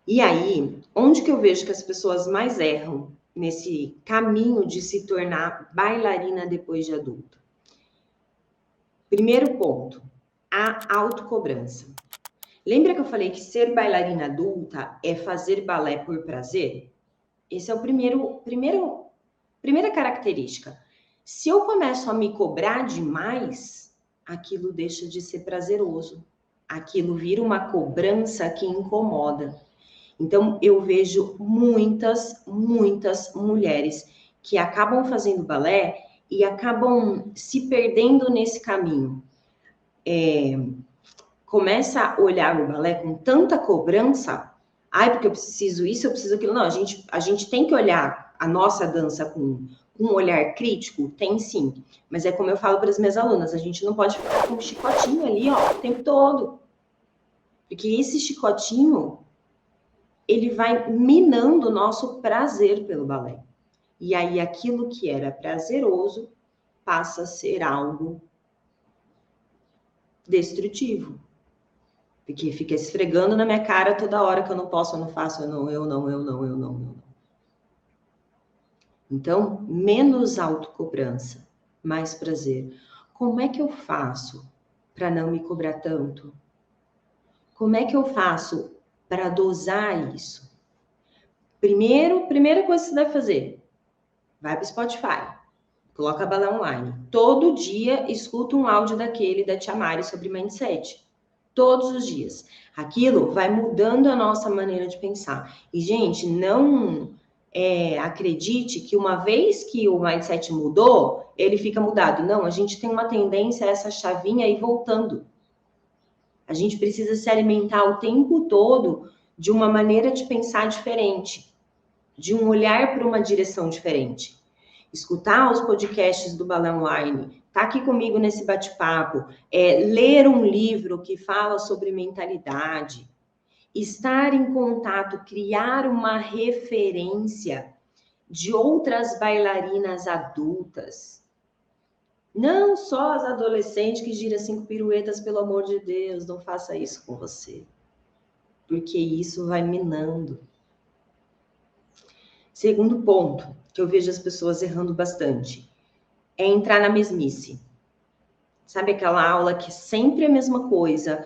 E aí, onde que eu vejo que as pessoas mais erram nesse caminho de se tornar bailarina depois de adulta? Primeiro ponto, a autocobrança. Lembra que eu falei que ser bailarina adulta é fazer balé por prazer? Esse é o primeira característica. Se eu começo a me cobrar demais, aquilo deixa de ser prazeroso. Aquilo vira uma cobrança que incomoda. Então, eu vejo muitas mulheres que acabam fazendo balé e acabam se perdendo nesse caminho. Começa a olhar o balé com tanta cobrança, porque eu preciso isso, eu preciso aquilo. Não, a gente tem que olhar a nossa dança com um olhar crítico, tem sim. Mas é como eu falo para as minhas alunas, a gente não pode ficar com um chicotinho ali, o tempo todo. Porque esse chicotinho, ele vai minando o nosso prazer pelo balé. E aí aquilo que era prazeroso passa a ser algo destrutivo. Porque fica esfregando na minha cara toda hora que eu não posso, eu não faço, eu não. Então, menos autocobrança, mais prazer. Como é que eu faço para não me cobrar tanto? Como é que eu faço para dosar isso? Primeira coisa que você deve fazer, vai para o Spotify, coloca a Balé Online. Todo dia escuta um áudio daquele da Tia Mari sobre mindset. Todos os dias. Aquilo vai mudando a nossa maneira de pensar. E, gente, não acredite que uma vez que o mindset mudou, ele fica mudado. Não, a gente tem uma tendência a essa chavinha ir voltando. A gente precisa se alimentar o tempo todo de uma maneira de pensar diferente, de um olhar para uma direção diferente. Escutar os podcasts do Balé Online, tá aqui comigo nesse bate-papo, ler um livro que fala sobre mentalidade, estar em contato, criar uma referência de outras bailarinas adultas. Não só as adolescentes que giram 5 piruetas, pelo amor de Deus, não faça isso com você. Porque isso vai minando. Segundo ponto, que eu vejo as pessoas errando bastante, é entrar na mesmice. Sabe aquela aula que sempre é a mesma coisa,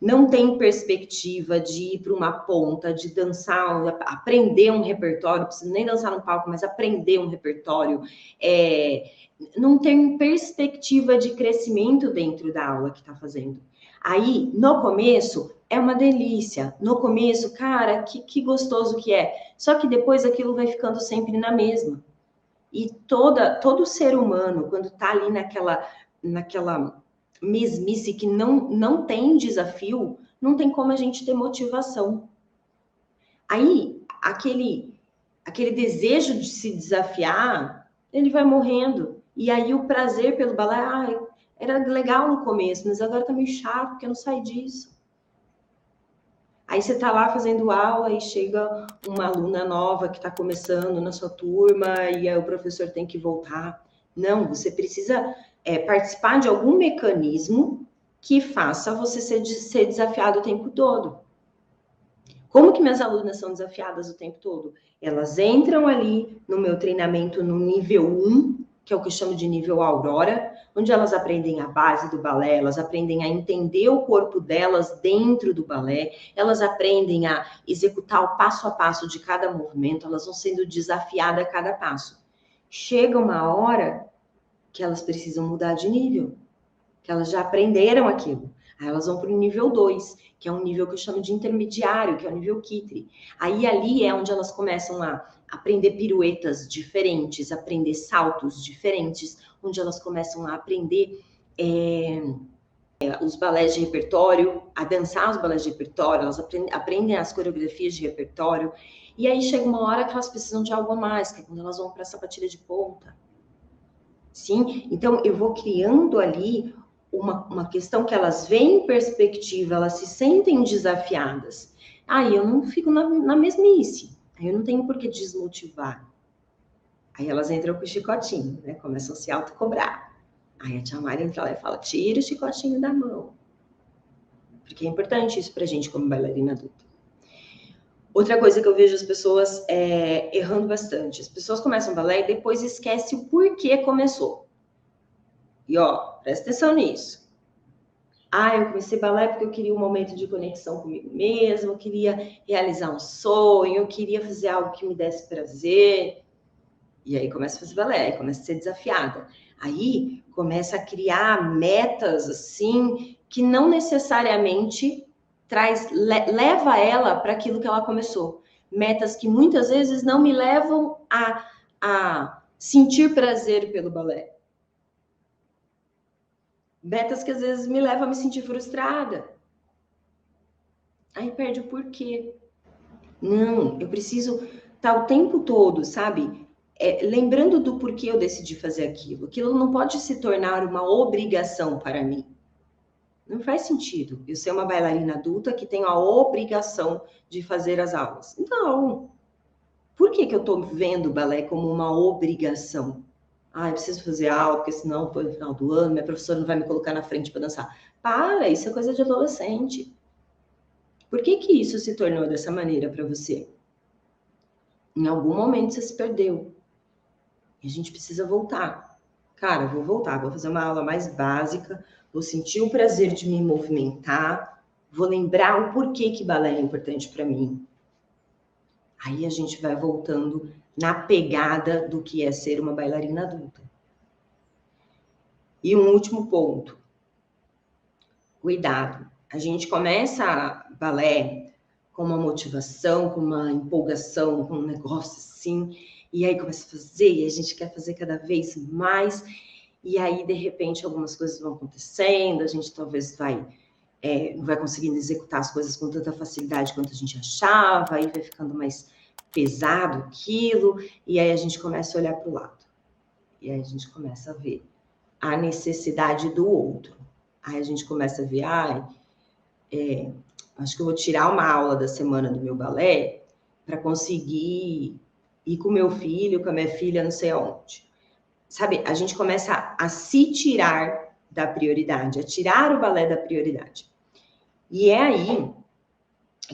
não tem perspectiva de ir para uma ponta, de dançar, aprender um repertório, não precisa nem dançar no palco, mas aprender um repertório, não tem perspectiva de crescimento dentro da aula que está fazendo. Aí, no começo, é uma delícia. No começo, cara, que gostoso que é. Só que depois aquilo vai ficando sempre na mesma. E todo ser humano, quando está ali naquela mesmice que não tem desafio, não tem como a gente ter motivação. Aí, aquele desejo de se desafiar, ele vai morrendo. E aí o prazer pelo balé, era legal no começo, mas agora tá meio chato, porque eu não saio disso. Aí você tá lá fazendo aula e chega uma aluna nova que está começando na sua turma e aí o professor tem que voltar. Não, você precisa participar de algum mecanismo que faça você ser desafiado o tempo todo. Como que minhas alunas são desafiadas o tempo todo? Elas entram ali no meu treinamento no nível 1, que é o que eu chamo de nível Aurora, onde elas aprendem a base do balé, elas aprendem a entender o corpo delas dentro do balé, elas aprendem a executar o passo a passo de cada movimento, elas vão sendo desafiadas a cada passo. Chega uma hora que elas precisam mudar de nível, que elas já aprenderam aquilo. Aí elas vão para o nível 2, que é um nível que eu chamo de intermediário, que é o nível Kitri. Aí ali é onde elas começam a aprender piruetas diferentes, aprender saltos diferentes, onde elas começam a aprender os balés de repertório, a dançar os balés de repertório, elas aprendem as coreografias de repertório. E aí chega uma hora que elas precisam de algo a mais, que é quando elas vão para a sapatilha de ponta. Sim? Então, eu vou criando ali uma questão que elas veem em perspectiva, elas se sentem desafiadas. Aí eu não fico na mesmice. Aí eu não tenho por que desmotivar. Aí elas entram com o chicotinho, né? Começam a se autocobrar. Aí a tia Mari entra lá e fala, tira o chicotinho da mão. Porque é importante isso pra gente como bailarina adulta. Outra coisa que eu vejo as pessoas errando bastante. As pessoas começam balé e depois esquecem o porquê começou. E ó, presta atenção nisso. Eu comecei balé porque eu queria um momento de conexão comigo mesma, eu queria realizar um sonho, eu queria fazer algo que me desse prazer. E aí começa a fazer balé, aí começa a ser desafiada. Aí começa a criar metas assim que não necessariamente leva ela para aquilo que ela começou. Metas que muitas vezes não me levam a sentir prazer pelo balé. Metas que às vezes me levam a me sentir frustrada. Aí perde o porquê. Não, eu preciso estar o tempo todo, sabe? Lembrando do porquê eu decidi fazer aquilo. Aquilo não pode se tornar uma obrigação para mim. Não faz sentido eu ser uma bailarina adulta que tem a obrigação de fazer as aulas. Não. Por que eu estou vendo o balé como uma obrigação? Eu preciso fazer aula, porque senão, depois no final do ano, minha professora não vai me colocar na frente para dançar. Para, isso é coisa de adolescente. Por que isso se tornou dessa maneira para você? Em algum momento você se perdeu. E a gente precisa voltar. Cara, eu vou voltar, vou fazer uma aula mais básica, vou sentir o prazer de me movimentar, vou lembrar o porquê que balé é importante para mim. Aí a gente vai voltando na pegada do que é ser uma bailarina adulta. E um último ponto. Cuidado. A gente começa balé com uma motivação, com uma empolgação, com um negócio assim, e aí começa a fazer, e a gente quer fazer cada vez mais, e aí, de repente, algumas coisas vão acontecendo, a gente talvez não vai conseguindo executar as coisas com tanta facilidade quanto a gente achava, aí vai ficando mais pesado aquilo, e aí a gente começa a olhar para o lado. E aí a gente começa a ver a necessidade do outro. Aí a gente começa a ver, acho que eu vou tirar uma aula da semana do meu balé para conseguir ir com o meu filho, com a minha filha, não sei aonde. Sabe, a gente começa a se tirar da prioridade, a tirar o balé da prioridade. E é aí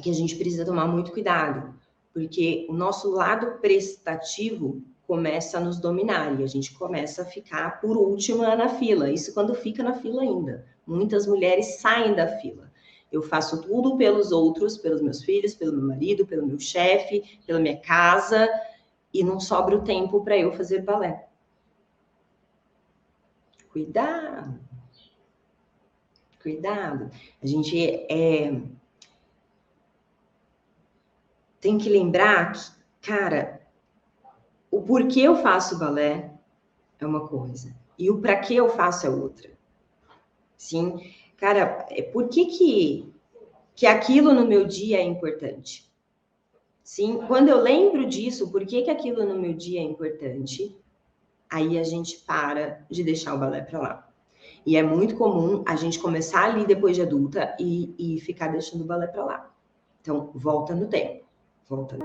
que a gente precisa tomar muito cuidado, porque o nosso lado prestativo começa a nos dominar e a gente começa a ficar por última na fila. Isso quando fica na fila ainda. Muitas mulheres saem da fila. Eu faço tudo pelos outros, pelos meus filhos, pelo meu marido, pelo meu chefe, pela minha casa, e não sobra o tempo para eu fazer balé. Cuidado. Cuidado. A gente tem que lembrar que, cara, o porquê eu faço balé é uma coisa, e o para que eu faço é outra. Sim, cara, por que aquilo no meu dia é importante? Sim, quando eu lembro disso, por que aquilo no meu dia é importante, aí a gente para de deixar o balé para lá. E é muito comum a gente começar ali depois de adulta e ficar deixando o balé para lá. Então, volta no tempo. Volta.